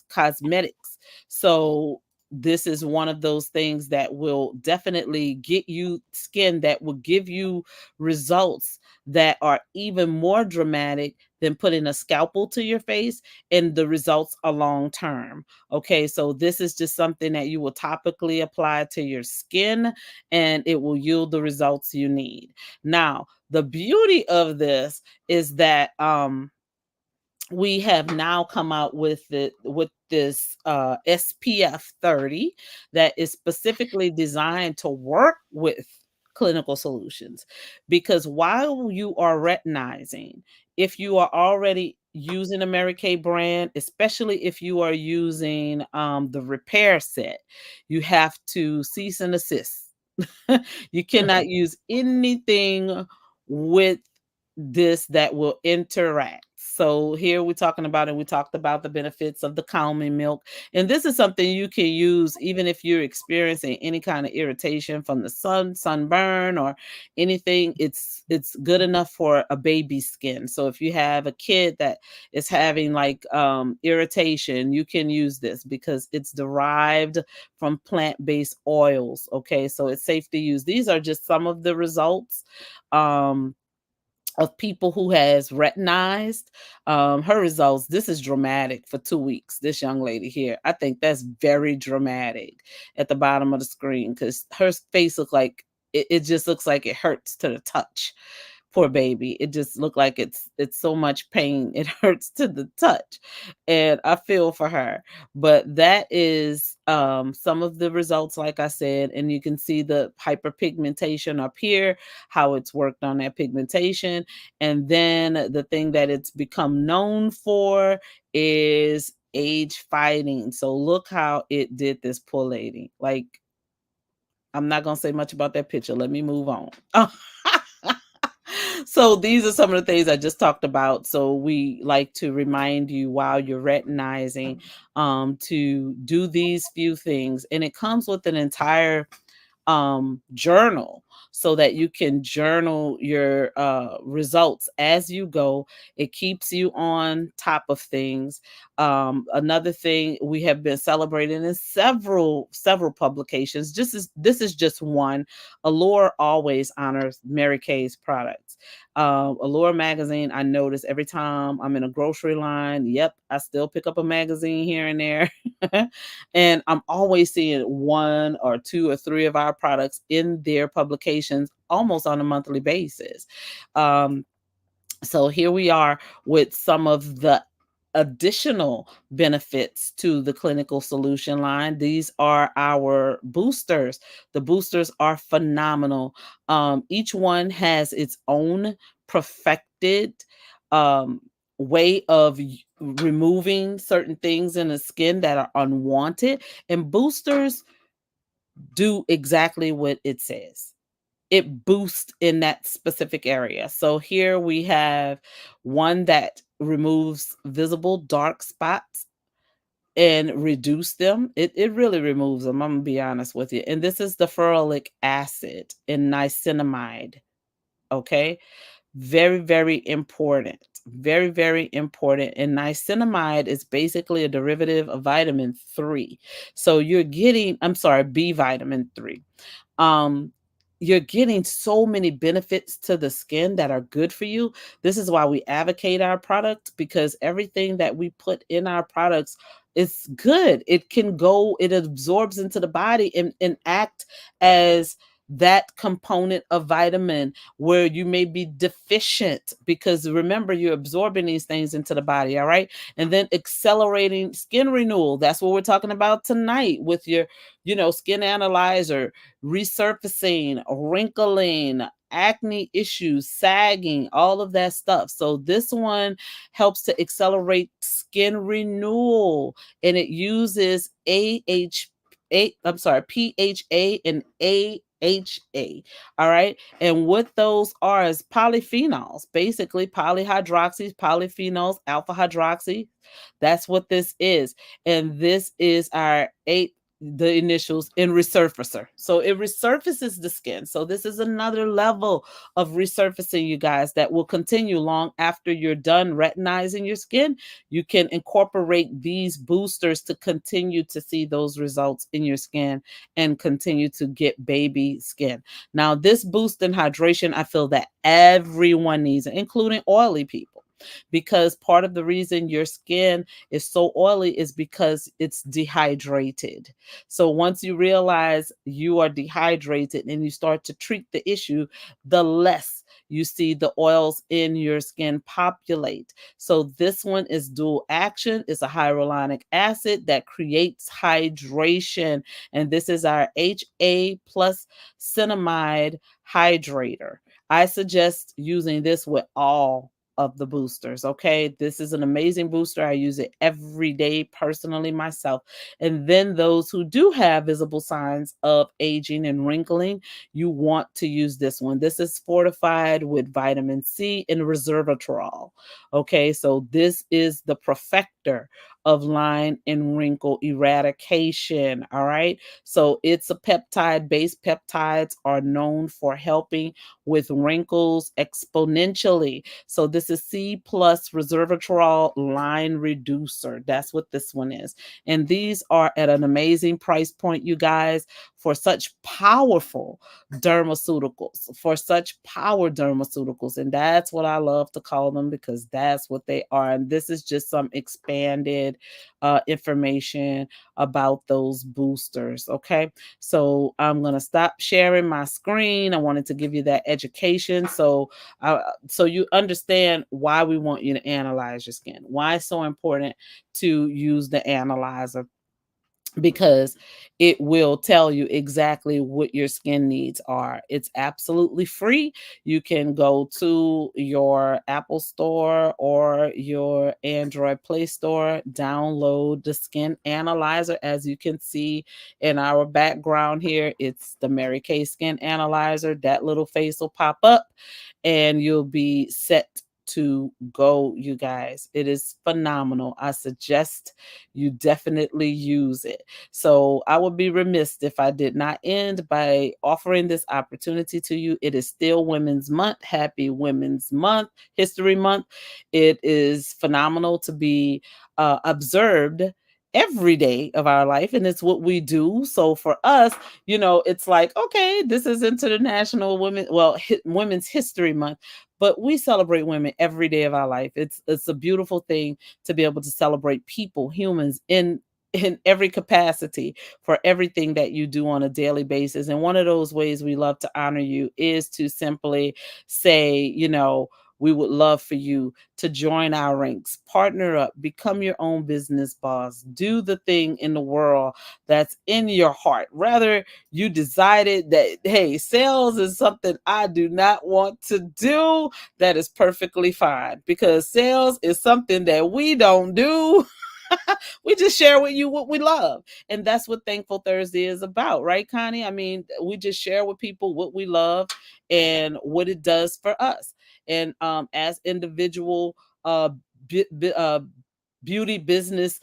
cosmetics. So this is one of those things that will definitely get you skin that will give you results that are even more dramatic than putting a scalpel to your face, and the results are long term. Okay, so this is just something that you will topically apply to your skin, and it will yield the results you need. Now, the beauty of this is that we have now come out with this SPF 30 that is specifically designed to work with clinical solutions. Because while you are retinizing, if you are already using a Mary Kay brand, especially if you are using the repair set, you have to cease and desist. You cannot use anything with this that will interact. So here we're talking about, and we talked about the benefits of the calming milk. And this is something you can use even if you're experiencing any kind of irritation from the sunburn or anything. It's good enough for a baby skin. So if you have a kid that is having like irritation, you can use this because it's derived from plant-based oils. Okay, so it's safe to use. These are just some of the results of people who has retinized. Her results, this is dramatic for 2 weeks. This young lady here, I think that's very dramatic at the bottom of the screen, because her face looks like it just looks like it hurts to the touch. Poor baby. It just looked like it's so much pain. It hurts to the touch. And I feel for her. But that is some of the results, like I said, and you can see the hyperpigmentation up here, how it's worked on that pigmentation. And then the thing that it's become known for is age fighting. So look how it did this poor lady. Like, I'm not gonna say much about that picture. Let me move on. So these are some of the things I just talked about. So we like to remind you while you're retinizing to do these few things. And it comes with an entire journal so that you can journal your results as you go. It keeps you on top of things. Another thing we have been celebrating in several publications. This is just one. Allure always honors Mary Kay's products. Allure magazine, I notice every time I'm in a grocery line, yep, I still pick up a magazine here and there. And I'm always seeing one or two or three of our products in their publications almost on a monthly basis. So here we are with some of the additional benefits to the clinical solution line. These are our boosters. The boosters are phenomenal. Each one has its own perfected way of removing certain things in the skin that are unwanted, and boosters do exactly what it says. It boosts in that specific area. So here we have one that removes visible dark spots and reduce them. It really removes them. I'm gonna be honest with you. And this is the ferulic acid and niacinamide. Okay. Very, very important. Very, very important. And niacinamide is basically a derivative of vitamin 3. So you're getting, I'm sorry, B vitamin 3. Um, you're getting so many benefits to the skin that are good for you. This is why we advocate our products, because everything that we put in our products is good. It can go, it absorbs into the body and act as that component of vitamin where you may be deficient, because remember, you're absorbing these things into the body. All right. And then accelerating skin renewal. That's what we're talking about tonight with your, skin analyzer, resurfacing, wrinkling, acne issues, sagging, all of that stuff. So this one helps to accelerate skin renewal, and it uses PHA and AHA. All right. And what those are is polyphenols, basically polyhydroxys, polyphenols, alpha hydroxy. That's what this is. And this is our the initials in resurfacer. So it resurfaces the skin. So this is another level of resurfacing, you guys, that will continue long after you're done retinizing your skin. You can incorporate these boosters to continue to see those results in your skin and continue to get baby skin. Now, this boost in hydration, I feel that everyone needs it, including oily people. because part of the reason your skin is so oily is because it's dehydrated. So once you realize you are dehydrated and you start to treat the issue, the less you see the oils in your skin populate. So this one is dual action. It's a hyaluronic acid that creates hydration. And this is our HA plus cinnamide hydrator. I suggest using this with all of the boosters. Okay. This is an amazing booster. I use it every day personally myself. And then those who do have visible signs of aging and wrinkling, you want to use this one. This is fortified with vitamin C and resveratrol. Okay. So this is the perfecter of line and wrinkle eradication. All right. So it's a peptide based. Peptides are known for helping with wrinkles exponentially. So this is C plus resveratrol line reducer. That's what this one is. And these are at an amazing price point, you guys, for such powerful dermaceuticals, And that's what I love to call them, because that's what they are. And this is just some expanded information about those boosters. Okay. So I'm going to stop sharing my screen. I wanted to give you that education. So you understand why we want you to analyze your skin, why it's so important to use the analyzer, because it will tell you exactly what your skin needs are. It's absolutely free. You can go to your Apple Store or your Android Play Store, download the Skin Analyzer. As you can see in our background here, it's the Mary Kay Skin Analyzer. That little face will pop up and you'll be set to go, you guys. It is phenomenal. I suggest you definitely use it. So I would be remiss if I did not end by offering this opportunity to you. It is still Women's Month. Happy Women's Month, History Month. It is phenomenal to be observed every day of our life, and it's what we do. So for us, it's like, okay, this is International Women's History Month, but we celebrate women every day of our life. It's a beautiful thing to be able to celebrate people, humans, in every capacity, for everything that you do on a daily basis. And one of those ways we love to honor you is to simply say, we would love for you to join our ranks, partner up, become your own business boss, do the thing in the world that's in your heart. Rather, you decided that, hey, sales is something I do not want to do. That is perfectly fine, because sales is something that we don't do. We just share with you what we love. And that's what Thankful Thursday is about, right, Connie? I mean, we just share with people what we love and what it does for us. And as individual beauty business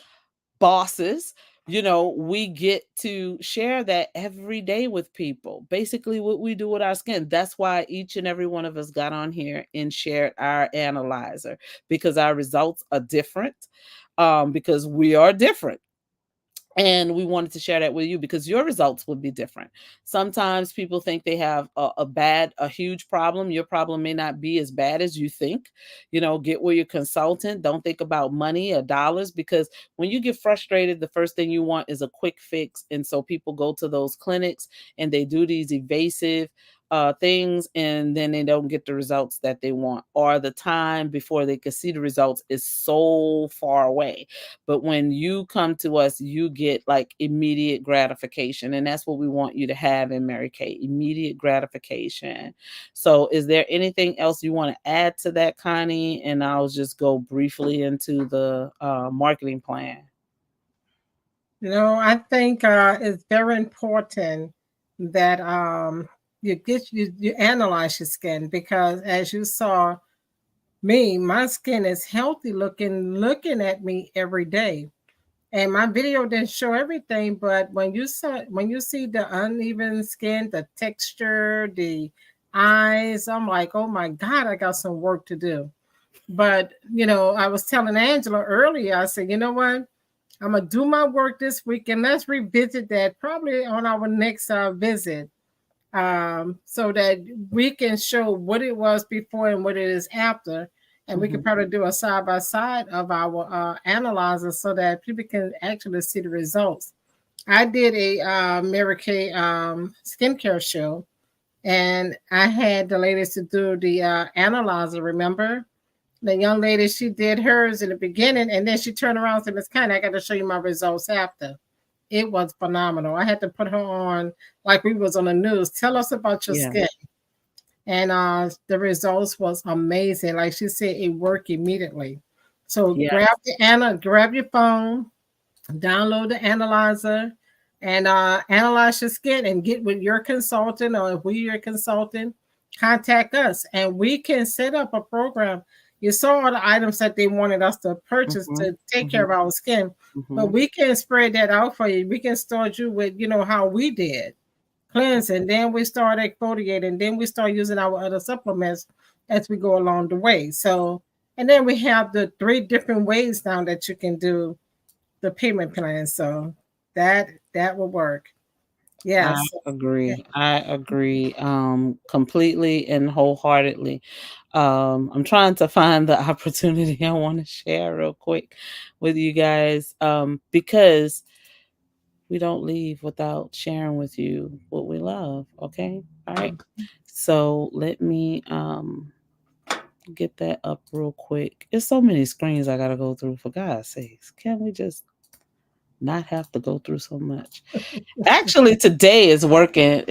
bosses, we get to share that every day with people. Basically, what we do with our skin. That's why each and every one of us got on here and shared our analyzer, because our results are different, because we are different. And we wanted to share that with you because your results would be different. Sometimes people think they have a huge problem. Your problem may not be as bad as you think. Get with your consultant. Don't think about money or dollars, because when you get frustrated, the first thing you want is a quick fix. And so people go to those clinics and they do these evasive things, and then they don't get the results that they want, or the time before they can see the results is so far away. But when you come to us, you get like immediate gratification, and that's what we want you to have in Mary Kay, immediate gratification. So is there anything else you want to add to that, Connie? And I'll just go briefly into the marketing plan. I think it's very important that you analyze your skin, because as you saw me, my skin is healthy looking at me every day. And my video didn't show everything, but when you see the uneven skin, the texture, the eyes, I'm like, oh my God, I got some work to do. But I was telling Angela earlier, I said, you know what? I'm gonna do my work this week, and let's revisit that probably on our next visit, so that we can show what it was before and what it is after. And we could probably do a side by side of our analyzer so that people can actually see the results. I did a Mary Kay skincare show, and I had the ladies to do the analyzer. Remember, the young lady, she did hers in the beginning, and then she turned around and said, "Miss Connie, I got to show you my results after." It was phenomenal. I had to put her on like we was on the news. Tell us about your skin. And the results was amazing. Like she said, it worked immediately. So grab your phone, download the analyzer, and analyze your skin and get with your consultant, or if we're your consultant, contact us and we can set up a program. You saw all the items that they wanted us to purchase to take care of our skin, but we can spread that out for you. We can start you with, how we did. Cleansing, then we start exfoliating, then we start using our other supplements as we go along the way. So, and then we have the 3 different ways now that you can do the payment plan. So that will work. Yes. I agree. I agree completely and wholeheartedly. I'm trying to find the opportunity I want to share real quick with you guys because we don't leave without sharing with you what we love. Okay. All right. So let me get that up real quick. There's so many screens I gotta go through, for God's sakes. Can we just not have to go through so much? Actually, today is working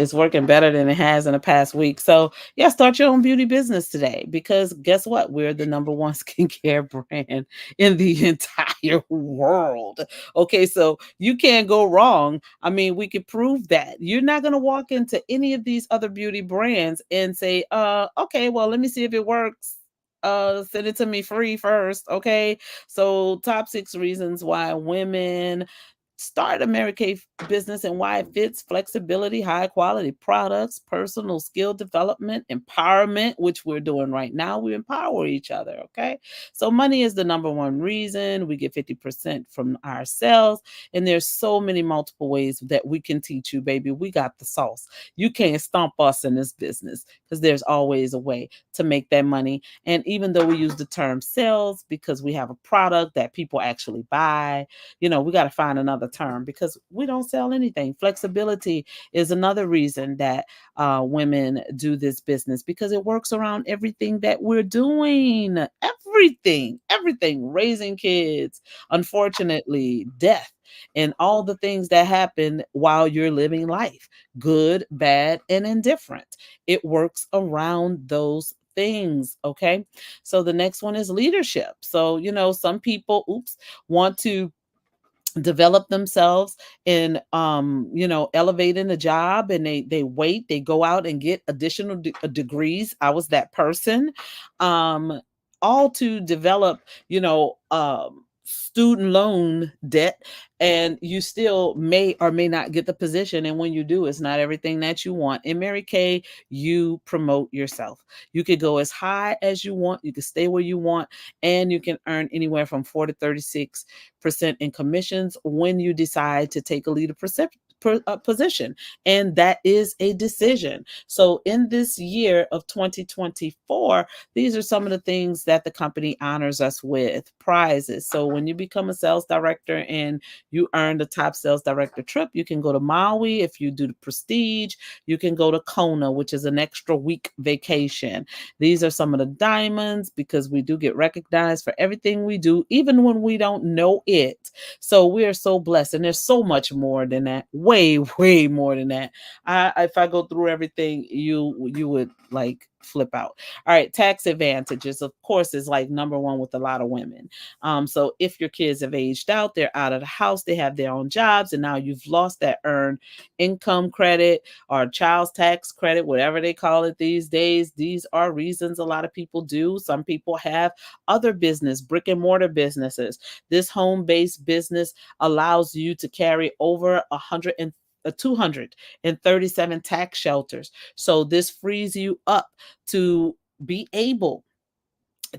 better than it has in the past week. So yeah, start your own beauty business today, because guess what? We're the number 1 skincare brand in the entire world. Okay, so you can't go wrong. I mean, we could prove that. You're not going to walk into any of these other beauty brands and say, okay, well, let me see if it works. Send it to me free first. Okay, so top 6 reasons why women start a Mary Kay business and why it fits: flexibility, high quality products, personal skill development, empowerment, which we're doing right now. We empower each other. Okay. So money is the number 1 reason. We get 50% from ourselves. And there's so many multiple ways that we can teach you, baby. We got the sauce. You can't stomp us in this business, because there's always a way to make that money. And even though we use the term sales because we have a product that people actually buy, we got to find another term, because we don't sell anything. Flexibility is another reason that women do this business, because it works around everything that we're doing. Everything, raising kids, unfortunately, death, and all the things that happen while you're living life, good, bad, and indifferent. It works around those things. Okay. So the next one is leadership. So, some people, want to develop themselves in elevating the job, and they go out and get additional degrees. I was that person, all to develop student loan debt, and you still may or may not get the position. And when you do, it's not everything that you want. In Mary Kay, you promote yourself. You could go as high as you want, you can stay where you want, and you can earn anywhere from 4 to 36% in commissions when you decide to take a leader position. And that is a decision. So in this year of 2024, these are some of the things that the company honors us with: prizes. So when you become a sales director and you earn the top sales director trip, you can go to Maui. If you do the prestige, you can go to Kona, which is an extra week vacation. These are some of the diamonds, because we do get recognized for everything we do, even when we don't know it. So we are so blessed. And there's so much more than that. Way more than that. If I go through everything, you would like flip out. All right, tax advantages, of course, is like number 1 with a lot of women. So if your kids have aged out, they're out of the house, they have their own jobs, and now you've lost that earned income credit or child's tax credit, whatever they call it these days. These are reasons a lot of people do. Some people have other business, brick and mortar businesses. This home-based business allows you to carry over 237 tax shelters. So this frees you up to be able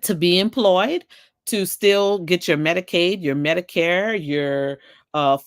to be employed, to still get your Medicaid, your Medicare, your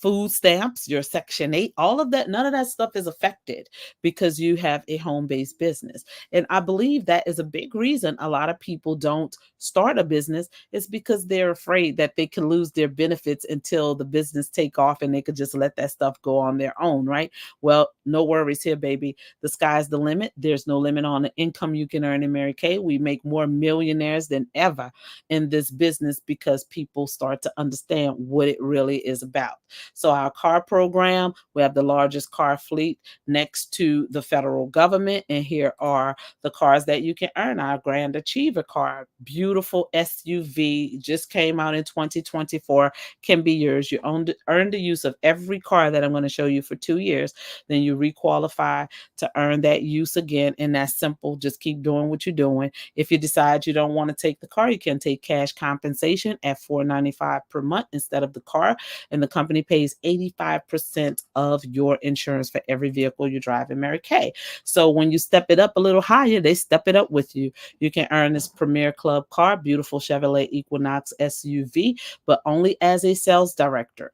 food stamps, your Section 8, all of that, none of that stuff is affected because you have a home-based business. And I believe that is a big reason a lot of people don't start a business, is because they're afraid that they can lose their benefits until the business take off and they could just let that stuff go on their own, right? Well, no worries here, baby. The sky's the limit. There's no limit on the income you can earn in Mary Kay. We make more millionaires than ever in this business because people start to understand what it really is about. So our car program, we have the largest car fleet next to the federal government. And here are the cars that you can earn. Our Grand Achiever car, beautiful SUV, just came out in 2024, can be yours. You earn the use of every car that I'm going to show you for 2 years. Then you requalify to earn that use again. And that's simple. Just keep doing what you're doing. If you decide you don't want to take the car, you can take cash compensation at $495 per month instead of the car. And the company pays 85% of your insurance for every vehicle you drive in Mary Kay. So when you step it up a little higher, they step it up with you. You can earn this Premier Club car, beautiful Chevrolet Equinox SUV, but only as a sales director,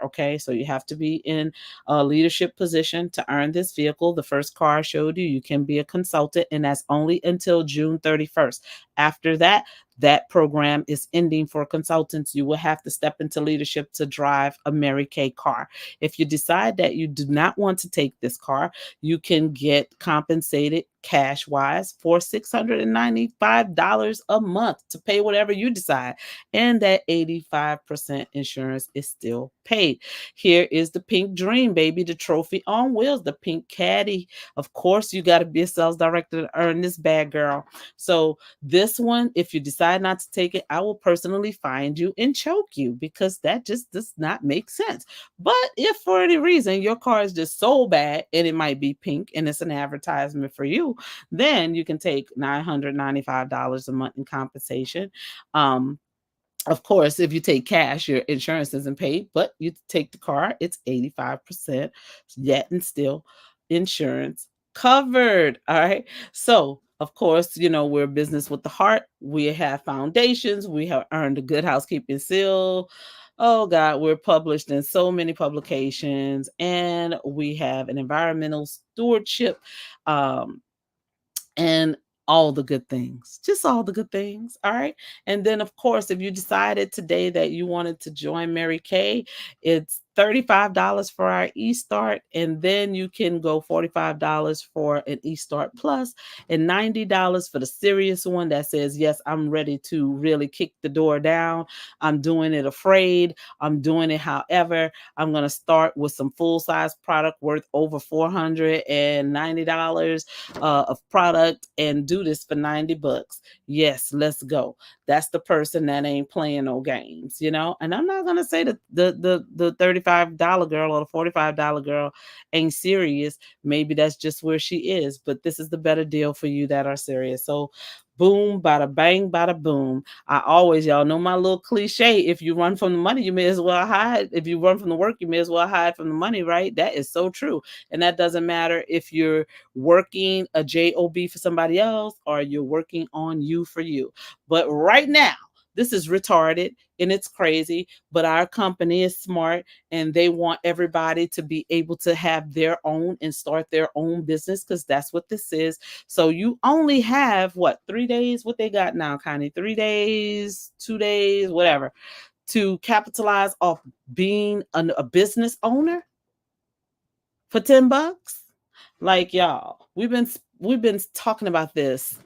okay? So you have to be in a leadership position to earn this vehicle. The first car I showed you, you can be a consultant, and that's only until June 31st. After that, that program is ending for consultants. You will have to step into leadership to drive a Mary Kay car. If you decide that you do not want to take this car, you can get compensated cash-wise for $695 a month to pay whatever you decide. And that 85% insurance is still paid. Here is the Pink Dream, baby, the trophy on wheels, the pink caddy. Of course, you got to be a sales director to earn this bag, girl. So this one, if you decide not to take it, I will personally find you and choke you, because that just does not make sense. But if for any reason your car is just so bad and it might be pink and it's an advertisement for you, then you can take $995 a month in compensation. Of course, if you take cash, your insurance isn't paid, but you take the car, it's 85% yet and still insurance covered. All right. So, of course, we're a business with the heart. We have foundations. We have earned a Good Housekeeping seal. Oh God, we're published in so many publications, and we have an environmental stewardship, and all the good things, just all the good things. All right. And then, of course, if you decided today that you wanted to join Mary Kay, it's $35 for our eStart, and then you can go $45 for an eStart Plus and $90 for the serious one that says, yes, I'm ready to really kick the door down. I'm doing it afraid. I'm doing it however. I'm going to start with some full-size product worth over $490 of product and do this for $90. Yes, let's go. That's the person that ain't playing no games, And I'm not going to say that the $35 girl or the $45 girl ain't serious. Maybe that's just where she is, but this is the better deal for you that are serious. So boom, bada bang, bada boom. Y'all know my little cliche. If you run from the money, you may as well hide. If you run from the work, you may as well hide from the money, right? That is so true. And that doesn't matter if you're working a job for somebody else or you're working on you for you. But right now, this is retarded and it's crazy, but our company is smart and they want everybody to be able to have their own and start their own business, because that's what this is. So you only have 3 days? What they got now, Connie? 3 days, 2 days, whatever, to capitalize off being a business owner for $10. Like, y'all, we've been talking about this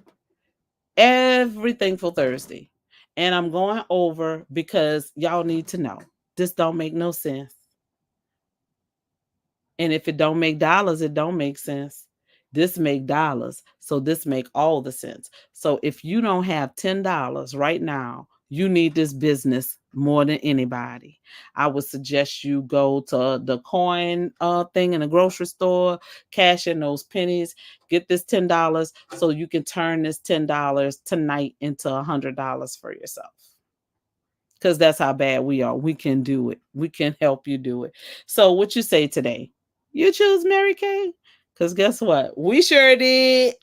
every Thankful Thursday. And I'm going over because y'all need to know. This don't make no sense. And if it don't make dollars, it don't make sense. This make dollars. So this make all the sense. So if you don't have $10 right now, you need this business more than anybody. I would suggest you go to the coin thing in the grocery store, cash in those pennies, get this $10 so you can turn this $10 tonight into $100 for yourself. Because that's how bad we are. We can do it. We can help you do it. So what you say today? You choose Mary Kay? Because guess what? We sure did.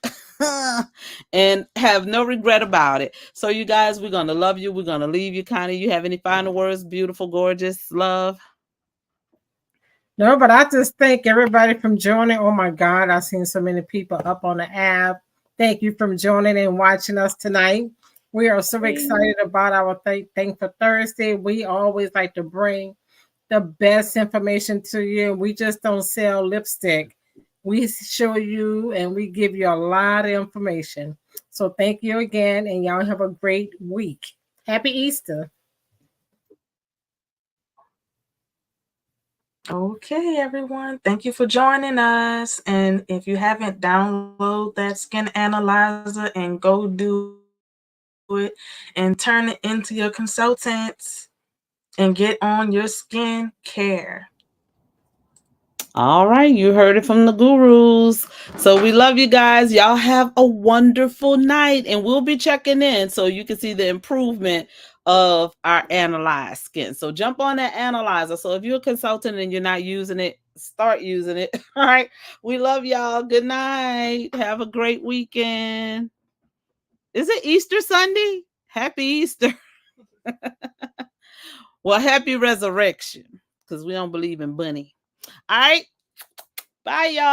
and have no regret about it. So you guys, we're going to love you. We're going to leave you. Connie, you have any final words? Beautiful, gorgeous, love. No, but I just thank everybody from joining. Oh my God, I've seen so many people up on the app. Thank you for joining and watching us tonight. We are so excited about our Thankful Thursday. We always like to bring the best information to you. We just don't sell lipstick. We show you and we give you a lot of information. So thank you again, and y'all have a great week. Happy Easter. Okay, everyone. Thank you for joining us. And if you haven't, download that skin analyzer and go do it and turn it into your consultants and get on your skin care. All right, you heard it from the gurus. So we love you guys. Y'all have a wonderful night, and we'll be checking in so you can see the improvement of our analyzed skin. So jump on that analyzer. So if you're a consultant and you're not using it, start using it. All right. We love y'all. Good night. Have a great weekend. Is it Easter Sunday? Happy Easter. Well, happy resurrection, because we don't believe in bunny. All right. Bye, y'all.